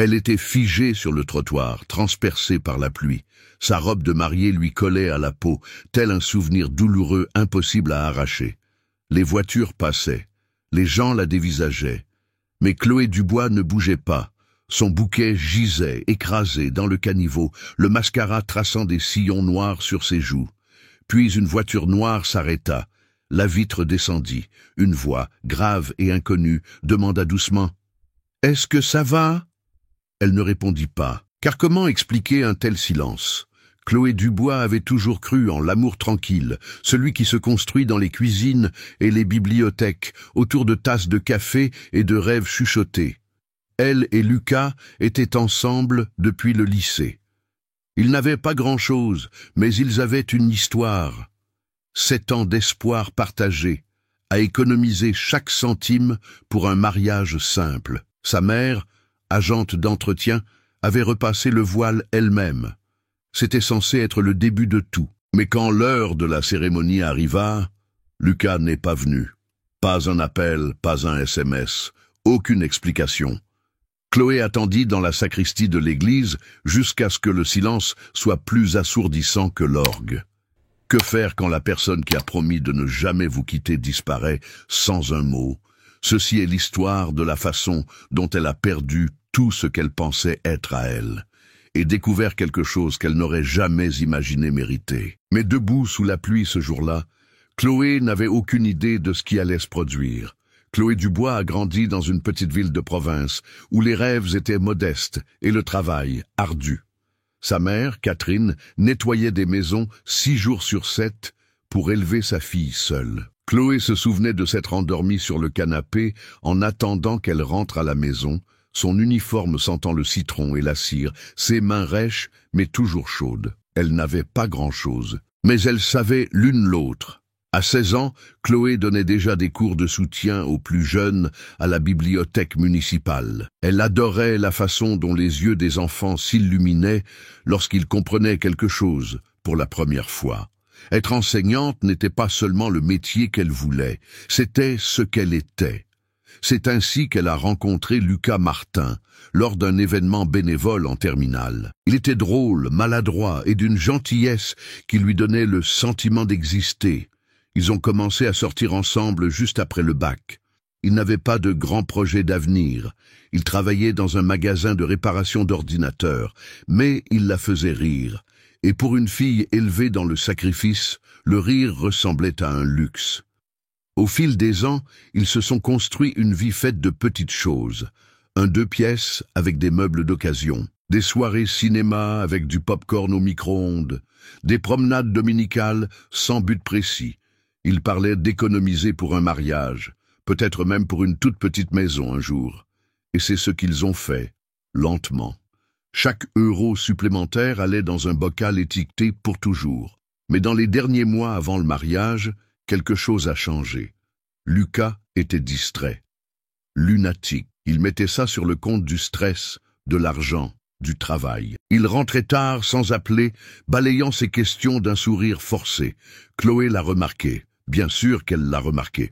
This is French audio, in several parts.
Elle était figée sur le trottoir, transpercée par la pluie. Sa robe de mariée lui collait à la peau, tel un souvenir douloureux impossible à arracher. Les voitures passaient. Les gens la dévisageaient. Mais Chloé Dubois ne bougeait pas. Son bouquet gisait, écrasé, dans le caniveau, le mascara traçant des sillons noirs sur ses joues. Puis une voiture noire s'arrêta. La vitre descendit. Une voix, grave et inconnue, demanda doucement « Est-ce que ça va ?» Elle ne répondit pas. Car comment expliquer un tel silence? Chloé Dubois avait toujours cru en l'amour tranquille, celui qui se construit dans les cuisines et les bibliothèques, autour de tasses de café et de rêves chuchotés. Elle et Lucas étaient ensemble depuis le lycée. Ils n'avaient pas grand-chose, mais ils avaient une histoire. 7 ans d'espoir partagé, à économiser chaque centime pour un mariage simple. Sa mère, agente d'entretien, avait repassé le voile elle-même. C'était censé être le début de tout. Mais quand l'heure de la cérémonie arriva, Lucas n'est pas venu. Pas un appel, pas un SMS, aucune explication. Chloé attendit dans la sacristie de l'église jusqu'à ce que le silence soit plus assourdissant que l'orgue. Que faire quand la personne qui a promis de ne jamais vous quitter disparaît sans un mot? Ceci est l'histoire de la façon dont elle a perdu tout ce qu'elle pensait être à elle, et découvert quelque chose qu'elle n'aurait jamais imaginé mériter. Mais debout sous la pluie ce jour-là, Chloé n'avait aucune idée de ce qui allait se produire. Chloé Dubois a grandi dans une petite ville de province, où les rêves étaient modestes et le travail ardu. Sa mère, Catherine, nettoyait des maisons 6 jours sur 7 pour élever sa fille seule. Chloé se souvenait de s'être endormie sur le canapé en attendant qu'elle rentre à la maison, son uniforme sentant le citron et la cire, ses mains rêches mais toujours chaudes. Elle n'avait pas grand-chose, mais elle savait l'une l'autre. À 16 ans, Chloé donnait déjà des cours de soutien aux plus jeunes à la bibliothèque municipale. Elle adorait la façon dont les yeux des enfants s'illuminaient lorsqu'ils comprenaient quelque chose pour la première fois. Être enseignante n'était pas seulement le métier qu'elle voulait, c'était ce qu'elle était. C'est ainsi qu'elle a rencontré Lucas Martin, lors d'un événement bénévole en terminale. Il était drôle, maladroit et d'une gentillesse qui lui donnait le sentiment d'exister. Ils ont commencé à sortir ensemble juste après le bac. Ils n'avaient pas de grands projets d'avenir. Ils travaillaient dans un magasin de réparation d'ordinateurs, mais il la faisait rire. Et pour une fille élevée dans le sacrifice, le rire ressemblait à un luxe. Au fil des ans, ils se sont construits une vie faite de petites choses. Un 2 pièces avec des meubles d'occasion, des soirées cinéma avec du pop-corn au micro-ondes, des promenades dominicales sans but précis. Ils parlaient d'économiser pour un mariage, peut-être même pour une toute petite maison un jour. Et c'est ce qu'ils ont fait, lentement. Chaque euro supplémentaire allait dans un bocal étiqueté pour toujours. Mais dans les derniers mois avant le mariage, quelque chose a changé. Lucas était distrait. Lunatique. Il mettait ça sur le compte du stress, de l'argent, du travail. Il rentrait tard sans appeler, balayant ses questions d'un sourire forcé. Chloé l'a remarqué. Bien sûr qu'elle l'a remarqué.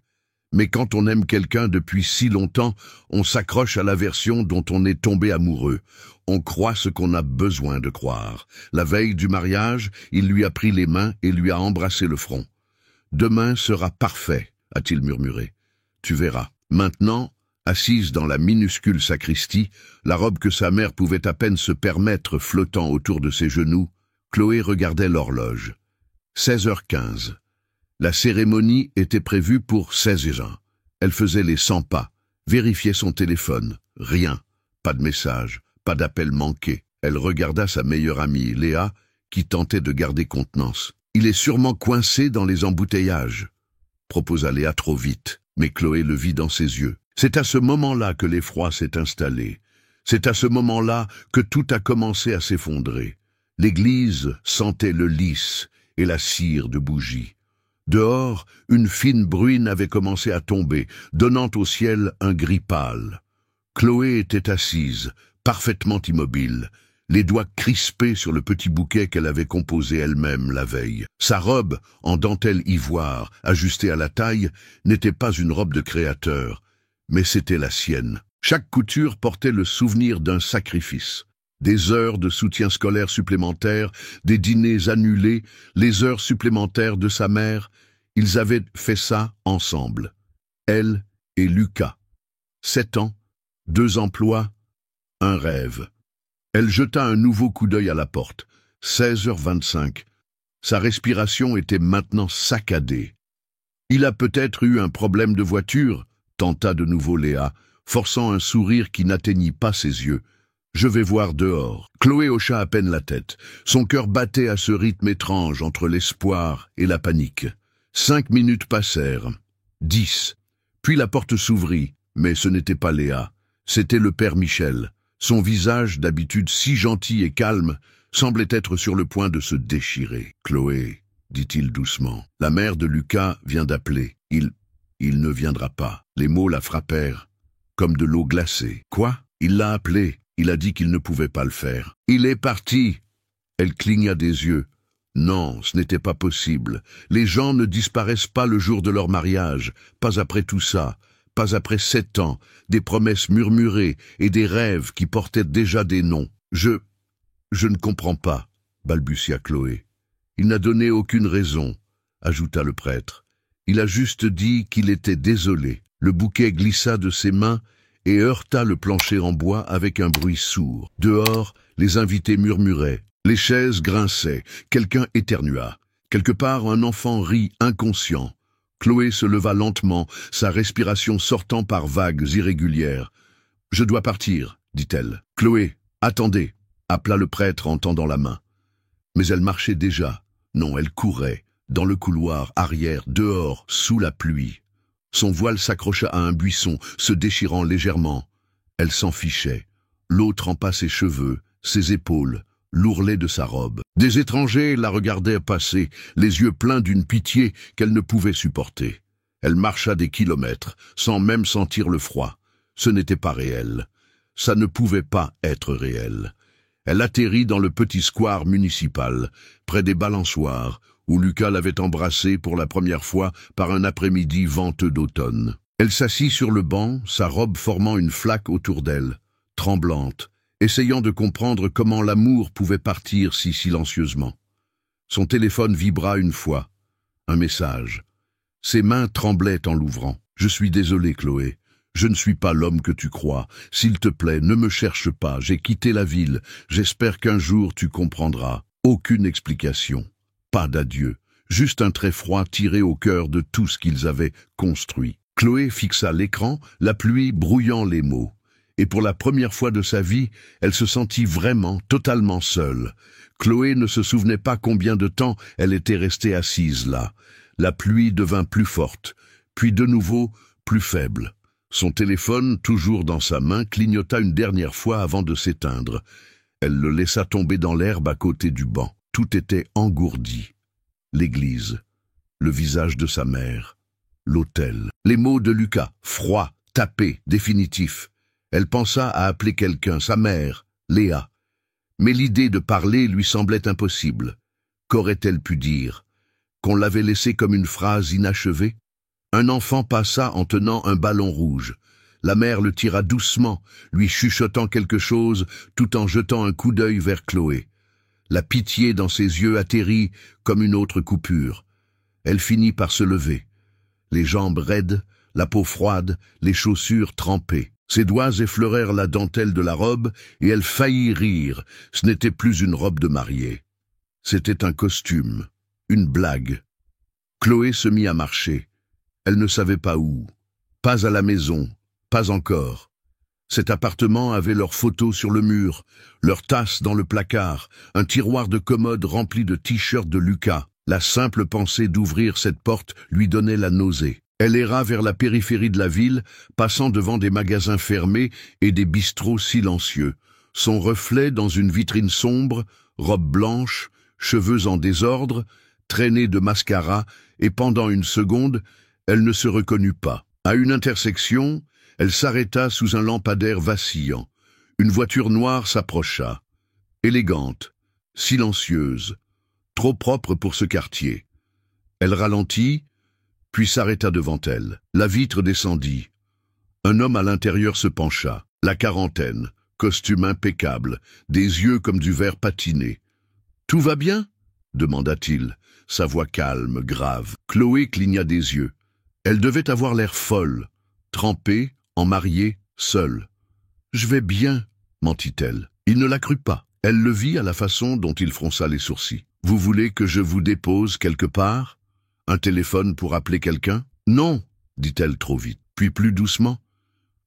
Mais quand on aime quelqu'un depuis si longtemps, on s'accroche à la version dont on est tombé amoureux. On croit ce qu'on a besoin de croire. La veille du mariage, il lui a pris les mains et lui a embrassé le front. « Demain sera parfait », a-t-il murmuré. « Tu verras. » Maintenant, assise dans la minuscule sacristie, la robe que sa mère pouvait à peine se permettre flottant autour de ses genoux, Chloé regardait l'horloge. 16h15. La cérémonie était prévue pour 16h. Elle faisait les 100 pas, vérifiait son téléphone. Rien. Pas de message, pas d'appel manqué. Elle regarda sa meilleure amie, Léa, qui tentait de garder contenance. « Il est sûrement coincé dans les embouteillages », proposa Léa trop vite, mais Chloé le vit dans ses yeux. C'est à ce moment-là que l'effroi s'est installé. C'est à ce moment-là que tout a commencé à s'effondrer. L'église sentait le lys et la cire de bougies. Dehors, une fine bruine avait commencé à tomber, donnant au ciel un gris pâle. Chloé était assise, parfaitement immobile, les doigts crispés sur le petit bouquet qu'elle avait composé elle-même la veille. Sa robe, en dentelle ivoire, ajustée à la taille, n'était pas une robe de créateur, mais c'était la sienne. Chaque couture portait le souvenir d'un sacrifice. Des heures de soutien scolaire supplémentaires, des dîners annulés, les heures supplémentaires de sa mère, ils avaient fait ça ensemble. Elle et Lucas. 7 ans, 2 emplois, un rêve. Elle jeta un nouveau coup d'œil à la porte. 16h25. Sa respiration était maintenant saccadée. Il a peut-être eu un problème de voiture, tenta de nouveau Léa, forçant un sourire qui n'atteignit pas ses yeux. Je vais voir dehors. Chloé hocha à peine la tête. Son cœur battait à ce rythme étrange entre l'espoir et la panique. 5 minutes passèrent. 10. Puis la porte s'ouvrit, mais ce n'était pas Léa. C'était le père Michel. Son visage, d'habitude si gentil et calme, semblait être sur le point de se déchirer. « Chloé, dit-il doucement, la mère de Lucas vient d'appeler. Il ne viendra pas. » Les mots la frappèrent, comme de l'eau glacée. « Quoi ? Il l'a appelé. Il a dit qu'il ne pouvait pas le faire. »« Il est parti !» Elle cligna des yeux. Non, ce n'était pas possible. Les gens ne disparaissent pas le jour de leur mariage, pas après tout ça, pas après 7 ans, des promesses murmurées et des rêves qui portaient déjà des noms. Je ne comprends pas, balbutia Chloé. Il n'a donné aucune raison, ajouta le prêtre. Il a juste dit qu'il était désolé. Le bouquet glissa de ses mains et heurta le plancher en bois avec un bruit sourd. Dehors, les invités murmuraient. Les chaises grinçaient, quelqu'un éternua. Quelque part, un enfant rit inconscient. Chloé se leva lentement, sa respiration sortant par vagues irrégulières. « Je dois partir, dit-elle. »« Chloé, attendez !» appela le prêtre en tendant la main. Mais elle marchait déjà. Non, elle courait, dans le couloir arrière, dehors, sous la pluie. Son voile s'accrocha à un buisson, se déchirant légèrement. Elle s'en fichait. L'eau trempa ses cheveux, ses épaules, l'ourlet de sa robe. Des étrangers la regardaient passer, les yeux pleins d'une pitié qu'elle ne pouvait supporter. Elle marcha des kilomètres, sans même sentir le froid. Ce n'était pas réel. Ça ne pouvait pas être réel. Elle atterrit dans le petit square municipal, près des balançoires, où Lucas l'avait embrassée pour la première fois par un après-midi venteux d'automne. Elle s'assit sur le banc, sa robe formant une flaque autour d'elle, tremblante, essayant de comprendre comment l'amour pouvait partir si silencieusement. Son téléphone vibra une fois. Un message. Ses mains tremblaient en l'ouvrant. « Je suis désolé, Chloé. Je ne suis pas l'homme que tu crois. S'il te plaît, ne me cherche pas. J'ai quitté la ville. J'espère qu'un jour tu comprendras. » Aucune explication. Pas d'adieu. Juste un trait froid tiré au cœur de tout ce qu'ils avaient construit. Chloé fixa l'écran, la pluie brouillant les mots. Et pour la première fois de sa vie, elle se sentit vraiment, totalement seule. Chloé ne se souvenait pas combien de temps elle était restée assise là. La pluie devint plus forte, puis de nouveau plus faible. Son téléphone, toujours dans sa main, clignota une dernière fois avant de s'éteindre. Elle le laissa tomber dans l'herbe à côté du banc. Tout était engourdi. L'église, le visage de sa mère, l'autel, les mots de Lucas, froid, tapé, définitif. Elle pensa à appeler quelqu'un, sa mère, Léa. Mais l'idée de parler lui semblait impossible. Qu'aurait-elle pu dire? Qu'on l'avait laissée comme une phrase inachevée? Un enfant passa en tenant un ballon rouge. La mère le tira doucement, lui chuchotant quelque chose, tout en jetant un coup d'œil vers Chloé. La pitié dans ses yeux atterrit comme une autre coupure. Elle finit par se lever. Les jambes raides, la peau froide, les chaussures trempées. Ses doigts effleurèrent la dentelle de la robe et elle faillit rire. Ce n'était plus une robe de mariée. C'était un costume, une blague. Chloé se mit à marcher. Elle ne savait pas où. Pas à la maison, pas encore. Cet appartement avait leurs photos sur le mur, leurs tasses dans le placard, un tiroir de commode rempli de t-shirts de Lucas. La simple pensée d'ouvrir cette porte lui donnait la nausée. Elle erra vers la périphérie de la ville, passant devant des magasins fermés et des bistrots silencieux. Son reflet dans une vitrine sombre, robe blanche, cheveux en désordre, traînée de mascara, et pendant une seconde, elle ne se reconnut pas. À une intersection, elle s'arrêta sous un lampadaire vacillant. Une voiture noire s'approcha. Élégante, silencieuse, trop propre pour ce quartier. Elle ralentit, puis s'arrêta devant elle. La vitre descendit. Un homme à l'intérieur se pencha. La quarantaine, costume impeccable, des yeux comme du verre patiné. « Tout va bien ?» demanda-t-il, sa voix calme, grave. Chloé cligna des yeux. Elle devait avoir l'air folle, trempée, en mariée, seule. « Je vais bien, » mentit-elle. Il ne la crut pas. Elle le vit à la façon dont il fronça les sourcils. « Vous voulez que je vous dépose quelque part? Un téléphone pour appeler quelqu'un? »« Non, » dit-elle trop vite. Puis plus doucement,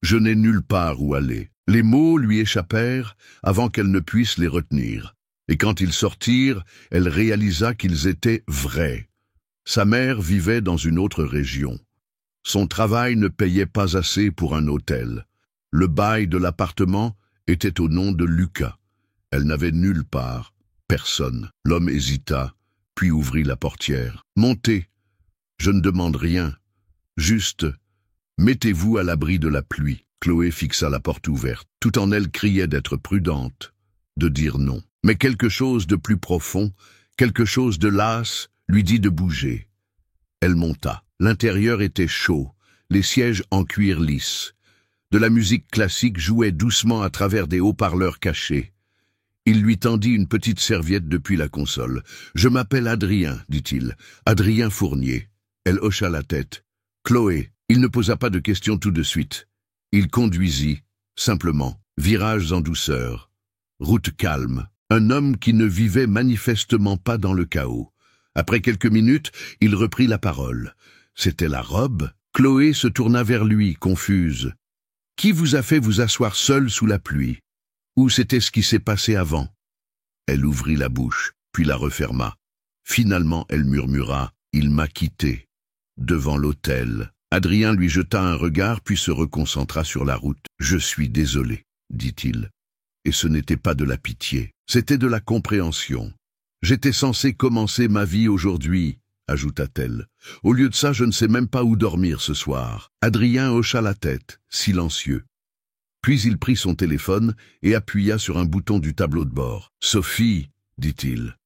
« Je n'ai nulle part où aller. » Les mots lui échappèrent avant qu'elle ne puisse les retenir. Et quand ils sortirent, elle réalisa qu'ils étaient vrais. Sa mère vivait dans une autre région. Son travail ne payait pas assez pour un hôtel. Le bail de l'appartement était au nom de Lucas. Elle n'avait nulle part, personne. L'homme hésita, puis ouvrit la portière. « Montez. Je ne demande rien. Juste, mettez-vous à l'abri de la pluie. » Chloé fixa la porte ouverte. Tout en elle criait d'être prudente, de dire non. Mais quelque chose de plus profond, quelque chose de las, lui dit de bouger. Elle monta. L'intérieur était chaud, les sièges en cuir lisse. De la musique classique jouait doucement à travers des haut-parleurs cachés. Il lui tendit une petite serviette depuis la console. « Je m'appelle Adrien, dit-il. Adrien Fournier. » Elle hocha la tête. « Chloé. » Il ne posa pas de questions tout de suite. Il conduisit, simplement, virages en douceur. Route calme. Un homme qui ne vivait manifestement pas dans le chaos. Après quelques minutes, il reprit la parole. C'était la robe. Chloé se tourna vers lui, confuse. « Qui vous a fait vous asseoir seul sous la pluie? Ou c'était ce qui s'est passé avant ?» Elle ouvrit la bouche, puis la referma. Finalement, elle murmura « Il m'a quitté. » Devant l'hôtel. Adrien lui jeta un regard, puis se reconcentra sur la route. « Je suis désolé, » dit-il. Et ce n'était pas de la pitié, c'était de la compréhension. « J'étais censé commencer ma vie aujourd'hui, » ajouta-t-elle. « Au lieu de ça, je ne sais même pas où dormir ce soir. » Adrien hocha la tête, silencieux. Puis il prit son téléphone et appuya sur un bouton du tableau de bord. « Sophie, » dit-il.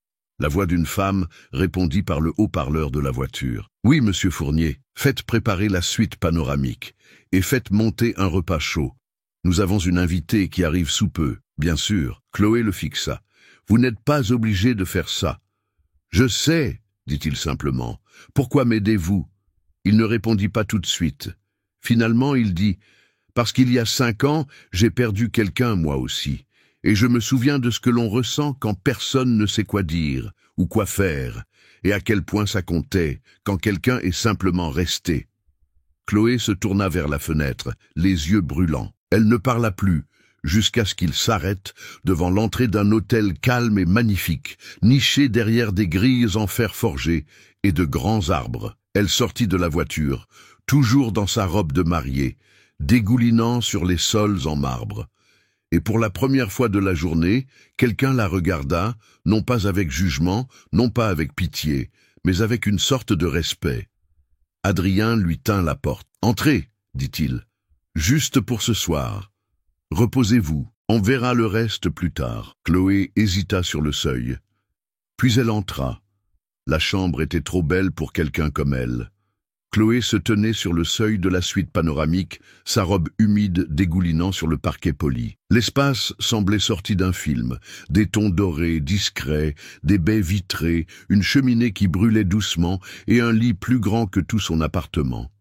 La voix d'une femme répondit par le haut-parleur de la voiture. « Oui, monsieur Fournier, faites préparer la suite panoramique et faites monter un repas chaud. Nous avons une invitée qui arrive sous peu, bien sûr. » Chloé le fixa. « Vous n'êtes pas obligé de faire ça. »« Je sais, » dit-il simplement. « Pourquoi m'aidez-vous » Il ne répondit pas tout de suite. Finalement, il dit « Parce qu'il y a 5 ans, j'ai perdu quelqu'un moi aussi. Et je me souviens de ce que l'on ressent quand personne ne sait quoi dire ou quoi faire, et à quel point ça comptait quand quelqu'un est simplement resté. » Chloé se tourna vers la fenêtre, les yeux brûlants. Elle ne parla plus, jusqu'à ce qu'il s'arrête devant l'entrée d'un hôtel calme et magnifique, niché derrière des grilles en fer forgé et de grands arbres. Elle sortit de la voiture, toujours dans sa robe de mariée, dégoulinant sur les sols en marbre. Et pour la première fois de la journée, quelqu'un la regarda, non pas avec jugement, non pas avec pitié, mais avec une sorte de respect. Adrien lui tint la porte. « Entrez, » dit-il, « juste pour ce soir. Reposez-vous, on verra le reste plus tard. » Chloé hésita sur le seuil. Puis elle entra. La chambre était trop belle pour quelqu'un comme elle. Chloé se tenait sur le seuil de la suite panoramique, sa robe humide dégoulinant sur le parquet poli. L'espace semblait sorti d'un film, des tons dorés, discrets, des baies vitrées, une cheminée qui brûlait doucement et un lit plus grand que tout son appartement.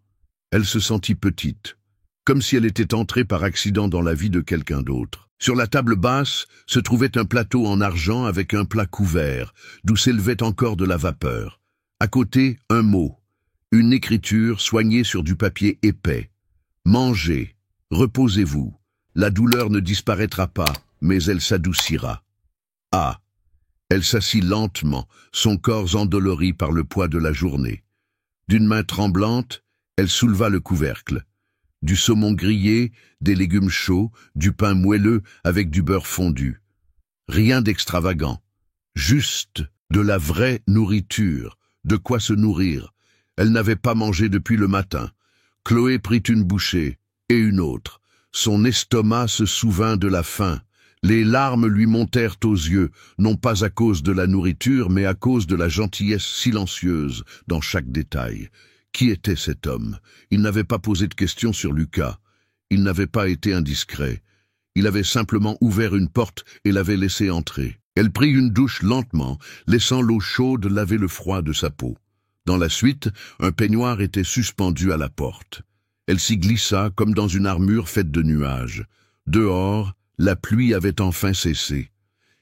Elle se sentit petite, comme si elle était entrée par accident dans la vie de quelqu'un d'autre. Sur la table basse se trouvait un plateau en argent avec un plat couvert, d'où s'élevait encore de la vapeur. À côté, un mot. Une écriture soignée sur du papier épais. « Mangez, reposez-vous. La douleur ne disparaîtra pas, mais elle s'adoucira. » Ah. Elle s'assit lentement, son corps endolori par le poids de la journée. D'une main tremblante, elle souleva le couvercle. Du saumon grillé, des légumes chauds, du pain moelleux avec du beurre fondu. Rien d'extravagant. Juste de la vraie nourriture, de quoi se nourrir. Elle n'avait pas mangé depuis le matin. Chloé prit une bouchée, et une autre. Son estomac se souvint de la faim. Les larmes lui montèrent aux yeux, non pas à cause de la nourriture, mais à cause de la gentillesse silencieuse dans chaque détail. Qui était cet homme? Il n'avait pas posé de questions sur Lucas. Il n'avait pas été indiscret. Il avait simplement ouvert une porte et l'avait laissé entrer. Elle prit une douche lentement, laissant l'eau chaude laver le froid de sa peau. Dans la suite, un peignoir était suspendu à la porte. Elle s'y glissa comme dans une armure faite de nuages. Dehors, la pluie avait enfin cessé.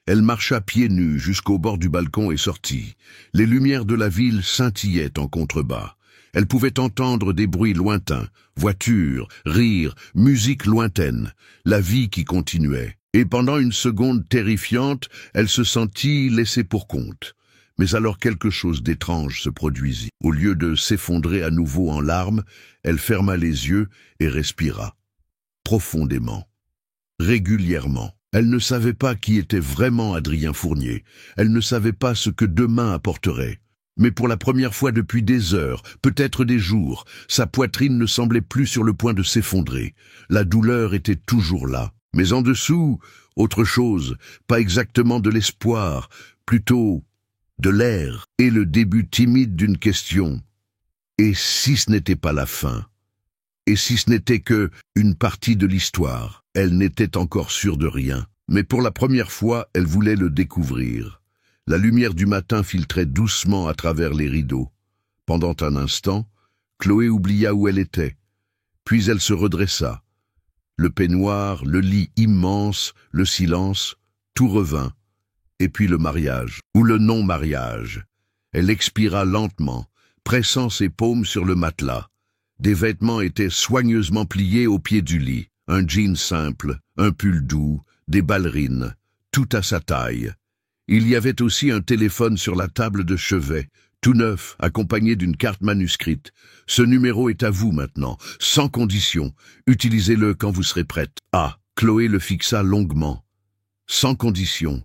Elle marcha pieds nus jusqu'au bord du balcon et sortit. Les lumières de la ville scintillaient en contrebas. Elle pouvait entendre des bruits lointains, voitures, rires, musique lointaine, la vie qui continuait. Et pendant une seconde terrifiante, elle se sentit laissée pour compte. Mais alors quelque chose d'étrange se produisit. Au lieu de s'effondrer à nouveau en larmes, elle ferma les yeux et respira. Profondément. Régulièrement. Elle ne savait pas qui était vraiment Adrien Fournier. Elle ne savait pas ce que demain apporterait. Mais pour la première fois depuis des heures, peut-être des jours, sa poitrine ne semblait plus sur le point de s'effondrer. La douleur était toujours là. Mais en dessous, autre chose, pas exactement de l'espoir, plutôt de l'air, et le début timide d'une question. Et si ce n'était pas la fin? Et si ce n'était que une partie de l'histoire? Elle n'était encore sûre de rien, mais pour la première fois, elle voulait le découvrir. La lumière du matin filtrait doucement à travers les rideaux. Pendant un instant, Chloé oublia où elle était. Puis elle se redressa. Le peignoir, le lit immense, le silence, tout revint. Et puis le mariage, ou le non-mariage. Elle expira lentement, pressant ses paumes sur le matelas. Des vêtements étaient soigneusement pliés au pied du lit. Un jean simple, un pull doux, des ballerines, tout à sa taille. Il y avait aussi un téléphone sur la table de chevet, tout neuf, accompagné d'une carte manuscrite. Ce numéro est à vous maintenant, sans condition. Utilisez-le quand vous serez prête. Ah, Chloé le fixa longuement. Sans condition.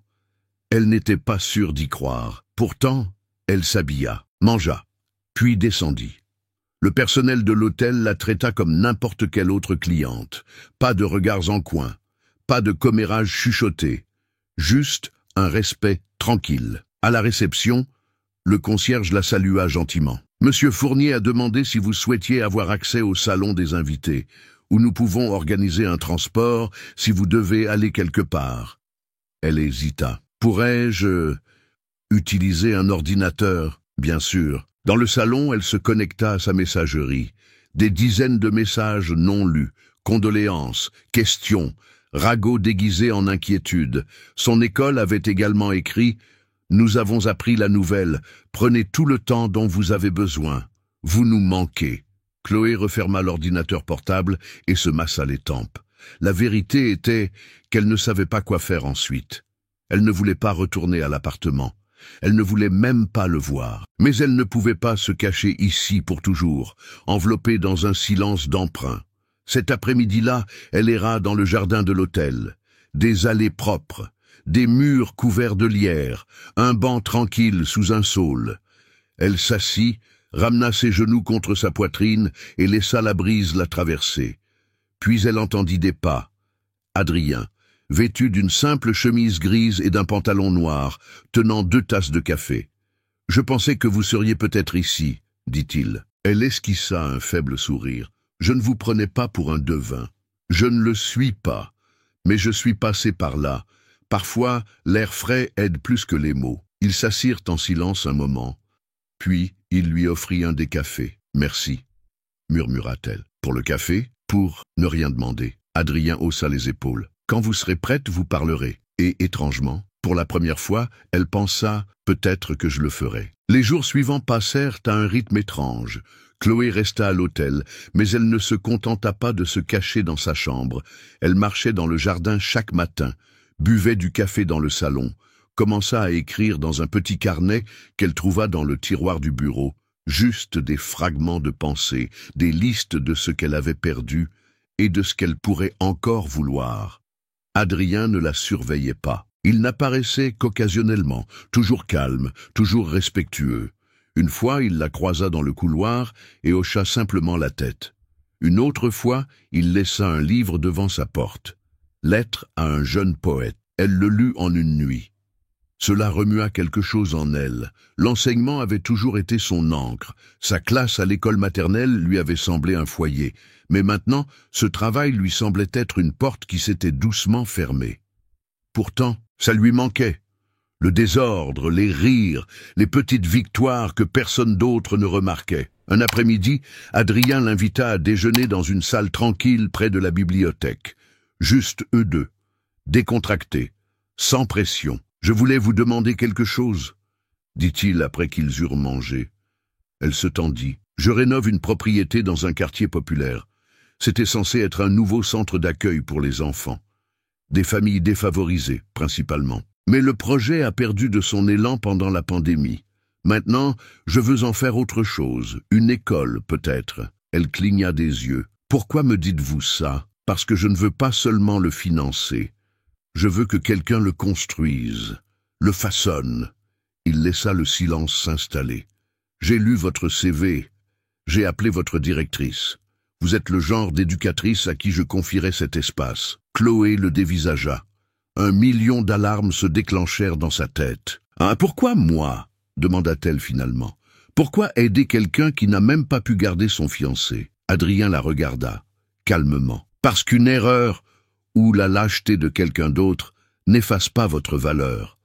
Elle n'était pas sûre d'y croire. Pourtant, elle s'habilla, mangea, puis descendit. Le personnel de l'hôtel la traita comme n'importe quelle autre cliente. Pas de regards en coin, pas de commérages chuchotés. Juste un respect tranquille. À la réception, le concierge la salua gentiment. « Monsieur Fournier a demandé si vous souhaitiez avoir accès au salon des invités, où nous pouvons organiser un transport si vous devez aller quelque part. » Elle hésita. « Pourrais-je utiliser un ordinateur ?» Bien sûr. Dans le salon, elle se connecta à sa messagerie. Des dizaines de messages non lus, condoléances, questions, ragots déguisés en inquiétude. Son école avait également écrit « Nous avons appris la nouvelle. Prenez tout le temps dont vous avez besoin. Vous nous manquez. » Chloé referma l'ordinateur portable et se massa les tempes. La vérité était qu'elle ne savait pas quoi faire ensuite. Elle ne voulait pas retourner à l'appartement. Elle ne voulait même pas le voir. Mais elle ne pouvait pas se cacher ici pour toujours, enveloppée dans un silence d'emprunt. Cet après-midi-là, elle erra dans le jardin de l'hôtel. Des allées propres, des murs couverts de lierre, un banc tranquille sous un saule. Elle s'assit, ramena ses genoux contre sa poitrine et laissa la brise la traverser. Puis elle entendit des pas. Adrien, vêtu d'une simple chemise grise et d'un pantalon noir, tenant 2 tasses de café. « Je pensais que vous seriez peut-être ici, » dit-il. Elle esquissa un faible sourire. « Je ne vous prenais pas pour un devin. Je ne le suis pas, mais je suis passé par là. Parfois, l'air frais aide plus que les mots. » Ils s'assirent en silence un moment. Puis, il lui offrit un des cafés. « Merci, » murmura-t-elle. « Pour le café ?» Pour ne rien demander. Adrien haussa les épaules. « Quand vous serez prête, vous parlerez. » Et, étrangement, pour la première fois, elle pensa « peut-être que je le ferai ». Les jours suivants passèrent à un rythme étrange. Chloé resta à l'hôtel, mais elle ne se contenta pas de se cacher dans sa chambre. Elle marchait dans le jardin chaque matin, buvait du café dans le salon, commença à écrire dans un petit carnet qu'elle trouva dans le tiroir du bureau, juste des fragments de pensée, des listes de ce qu'elle avait perdu et de ce qu'elle pourrait encore vouloir. Adrien ne la surveillait pas. Il n'apparaissait qu'occasionnellement, toujours calme, toujours respectueux. Une fois, il la croisa dans le couloir et hocha simplement la tête. Une autre fois, il laissa un livre devant sa porte. Lettre à un jeune poète. Elle le lut en une nuit. Cela remua quelque chose en elle. L'enseignement avait toujours été son encre. Sa classe à l'école maternelle lui avait semblé un foyer. Mais maintenant, ce travail lui semblait être une porte qui s'était doucement fermée. Pourtant, ça lui manquait. Le désordre, les rires, les petites victoires que personne d'autre ne remarquait. Un après-midi, Adrien l'invita à déjeuner dans une salle tranquille près de la bibliothèque. Juste eux deux, décontractés, sans pression. « Je voulais vous demander quelque chose, » dit-il après qu'ils eurent mangé. Elle se tendit. « Je rénove une propriété dans un quartier populaire. C'était censé être un nouveau centre d'accueil pour les enfants. Des familles défavorisées, principalement. Mais le projet a perdu de son élan pendant la pandémie. Maintenant, je veux en faire autre chose. Une école, peut-être. » Elle cligna des yeux. « Pourquoi me dites-vous ça? Parce que je ne veux pas seulement le financer. Je veux que quelqu'un le construise, le façonne. » Il laissa le silence s'installer. « J'ai lu votre CV. J'ai appelé votre directrice. Vous êtes le genre d'éducatrice à qui je confierais cet espace. » Chloé le dévisagea. 1 million d'alarmes se déclenchèrent dans sa tête. « Ah, pourquoi moi ?» demanda-t-elle finalement. « Pourquoi aider quelqu'un qui n'a même pas pu garder son fiancé ?» Adrien la regarda, calmement. « Parce qu'une erreur ou la lâcheté de quelqu'un d'autre n'efface pas votre valeur. »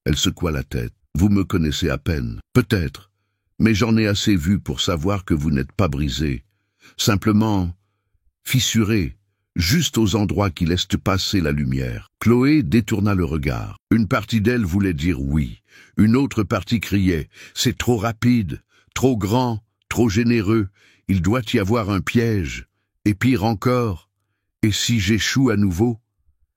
Elle secoua la tête. « Vous me connaissez à peine, peut-être, mais j'en ai assez vu pour savoir que vous n'êtes pas brisé. Simplement fissuré, juste aux endroits qui laissent passer la lumière. » Chloé détourna le regard. Une partie d'elle voulait dire oui. Une autre partie criait « C'est trop rapide, trop grand, trop généreux. Il doit y avoir un piège. Et pire encore, et si j'échoue à nouveau ?»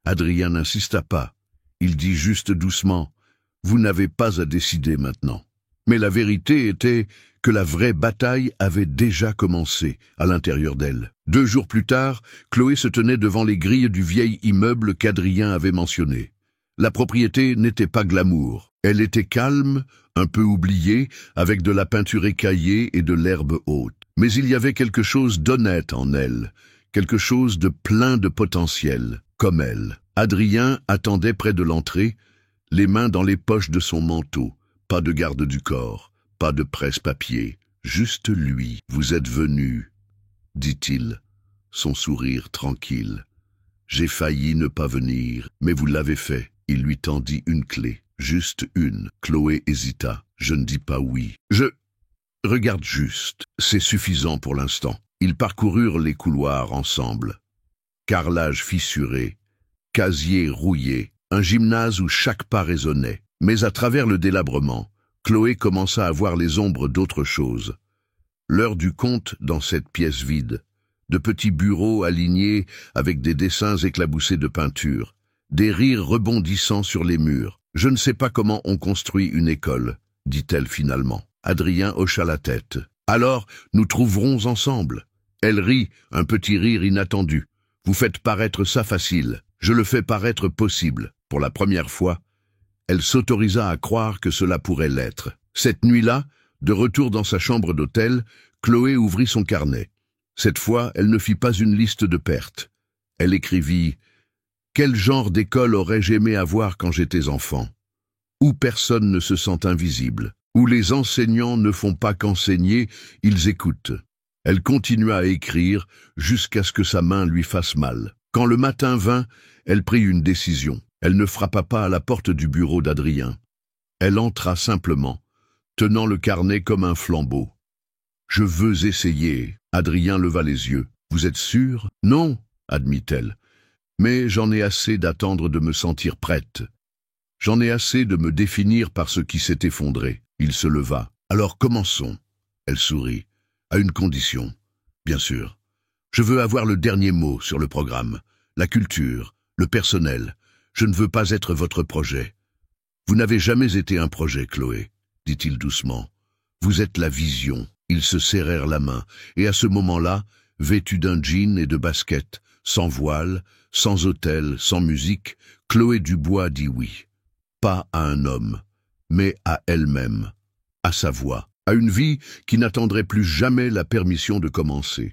Adrien n'insista pas. Il dit juste doucement « Vous n'avez pas à décider maintenant. » Mais la vérité était que la vraie bataille avait déjà commencé à l'intérieur d'elle. 2 jours plus tard, Chloé se tenait devant les grilles du vieil immeuble qu'Adrien avait mentionné. La propriété n'était pas glamour. Elle était calme, un peu oubliée, avec de la peinture écaillée et de l'herbe haute. Mais il y avait quelque chose d'honnête en elle, quelque chose de plein de potentiel, comme elle. Adrien attendait près de l'entrée, les mains dans les poches de son manteau. Pas de garde du corps, pas de presse-papier, juste lui. « Vous êtes venu, » dit-il, son sourire tranquille. « J'ai failli ne pas venir, mais vous l'avez fait. » Il lui tendit une clé, juste une. Chloé hésita. « Je ne dis pas oui. Je regarde juste. C'est suffisant pour l'instant. » Ils parcoururent les couloirs ensemble. Carrelage fissuré, casier rouillé, un gymnase où chaque pas résonnait. Mais à travers le délabrement, Chloé commença à voir les ombres d'autre chose. L'heure du compte dans cette pièce vide. De petits bureaux alignés avec des dessins éclaboussés de peinture. Des rires rebondissant sur les murs. « Je ne sais pas comment on construit une école, » dit-elle finalement. Adrien hocha la tête. « Alors, nous trouverons ensemble. » Elle rit, un petit rire inattendu. « Vous faites paraître ça facile. Je le fais paraître possible. » Pour la première fois, elle s'autorisa à croire que cela pourrait l'être. Cette nuit-là, de retour dans sa chambre d'hôtel, Chloé ouvrit son carnet. Cette fois, elle ne fit pas une liste de pertes. Elle écrivit « Quel genre d'école aurais-je aimé avoir quand j'étais enfant ? Où personne ne se sent invisible, où les enseignants ne font pas qu'enseigner, ils écoutent. » Elle continua à écrire jusqu'à ce que sa main lui fasse mal. Quand le matin vint, elle prit une décision. Elle ne frappa pas à la porte du bureau d'Adrien. Elle entra simplement, tenant le carnet comme un flambeau. « Je veux essayer. » Adrien leva les yeux. « Vous êtes sûr ? » « Non, » admit-elle. « Mais j'en ai assez d'attendre de me sentir prête. J'en ai assez de me définir par ce qui s'est effondré. » Il se leva. « Alors commençons. » Elle sourit. « À une condition. Bien sûr. Je veux avoir le dernier mot sur le programme. La culture, le personnel. Je ne veux pas être votre projet. »« Vous n'avez jamais été un projet, Chloé, » dit-il doucement. « Vous êtes la vision. » Ils se serrèrent la main, et à ce moment-là, vêtue d'un jean et de baskets, sans voile, sans hôtel, sans musique, Chloé Dubois dit oui. Pas à un homme, mais à elle-même, à sa voix, à une vie qui n'attendrait plus jamais la permission de commencer.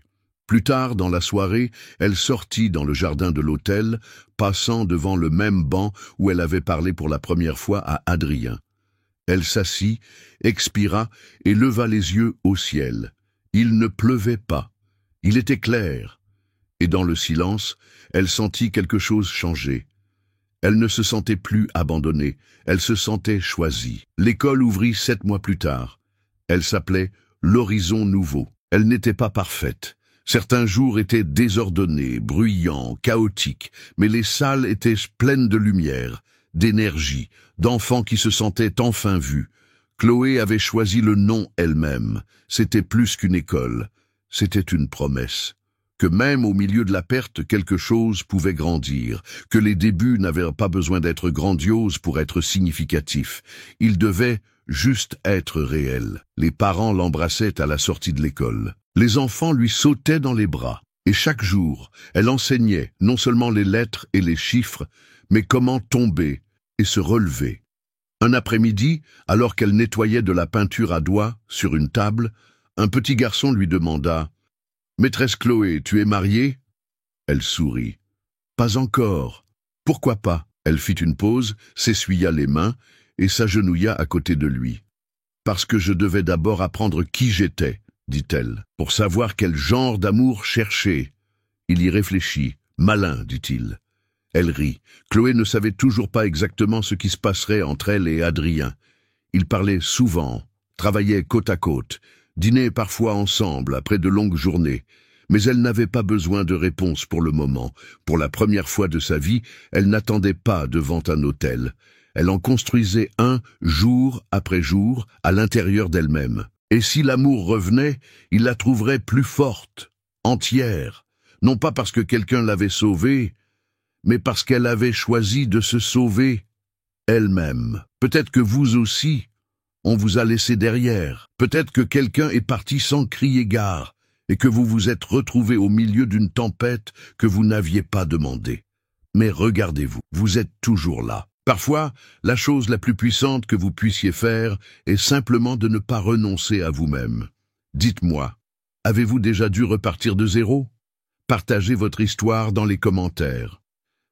Plus tard, dans la soirée, elle sortit dans le jardin de l'hôtel, passant devant le même banc où elle avait parlé pour la première fois à Adrien. Elle s'assit, expira et leva les yeux au ciel. Il ne pleuvait pas. Il était clair. Et dans le silence, elle sentit quelque chose changer. Elle ne se sentait plus abandonnée, elle se sentait choisie. L'école ouvrit 7 mois plus tard. Elle s'appelait l'Horizon Nouveau. Elle n'était pas parfaite. Certains jours étaient désordonnés, bruyants, chaotiques, mais les salles étaient pleines de lumière, d'énergie, d'enfants qui se sentaient enfin vus. Chloé avait choisi le nom elle-même. C'était plus qu'une école. C'était une promesse. Que même au milieu de la perte, quelque chose pouvait grandir, que les débuts n'avaient pas besoin d'être grandioses pour être significatifs. Ils devaient juste être réels. Les parents l'embrassaient à la sortie de l'école. Les enfants lui sautaient dans les bras. Et chaque jour, elle enseignait non seulement les lettres et les chiffres, mais comment tomber et se relever. Un après-midi, alors qu'elle nettoyait de la peinture à doigts sur une table, un petit garçon lui demanda « Maîtresse Chloé, tu es mariée ?» Elle sourit. « Pas encore. Pourquoi pas ?» Elle fit une pause, s'essuya les mains et s'agenouilla à côté de lui. « Parce que je devais d'abord apprendre qui j'étais, » dit-elle, « pour savoir quel genre d'amour chercher. » Il y réfléchit. « Malin, dit-il. » Elle rit. Chloé ne savait toujours pas exactement ce qui se passerait entre elle et Adrien. Ils parlaient souvent, travaillaient côte à côte, dînaient parfois ensemble après de longues journées. Mais elle n'avait pas besoin de réponse pour le moment. Pour la première fois de sa vie, elle n'attendait pas devant un hôtel. Elle en construisait un jour après jour à l'intérieur d'elle-même. Et si l'amour revenait, il la trouverait plus forte, entière. Non pas parce que quelqu'un l'avait sauvée, mais parce qu'elle avait choisi de se sauver elle-même. Peut-être que vous aussi, on vous a laissé derrière. Peut-être que quelqu'un est parti sans crier gare et que vous vous êtes retrouvé au milieu d'une tempête que vous n'aviez pas demandée. Mais regardez-vous, vous êtes toujours là. Parfois, la chose la plus puissante que vous puissiez faire est simplement de ne pas renoncer à vous-même. Dites-moi, avez-vous déjà dû repartir de zéro? Partagez votre histoire dans les commentaires.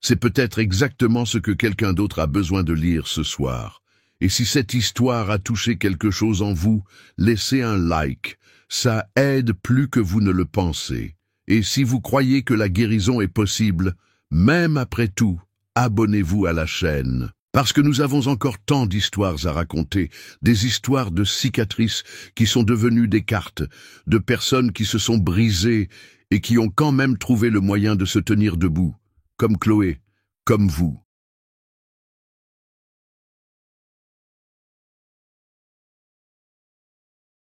C'est peut-être exactement ce que quelqu'un d'autre a besoin de lire ce soir. Et si cette histoire a touché quelque chose en vous, laissez un like. Ça aide plus que vous ne le pensez. Et si vous croyez que la guérison est possible, même après tout, abonnez-vous à la chaîne. Parce que nous avons encore tant d'histoires à raconter, des histoires de cicatrices qui sont devenues des cartes, de personnes qui se sont brisées et qui ont quand même trouvé le moyen de se tenir debout, comme Chloé, comme vous.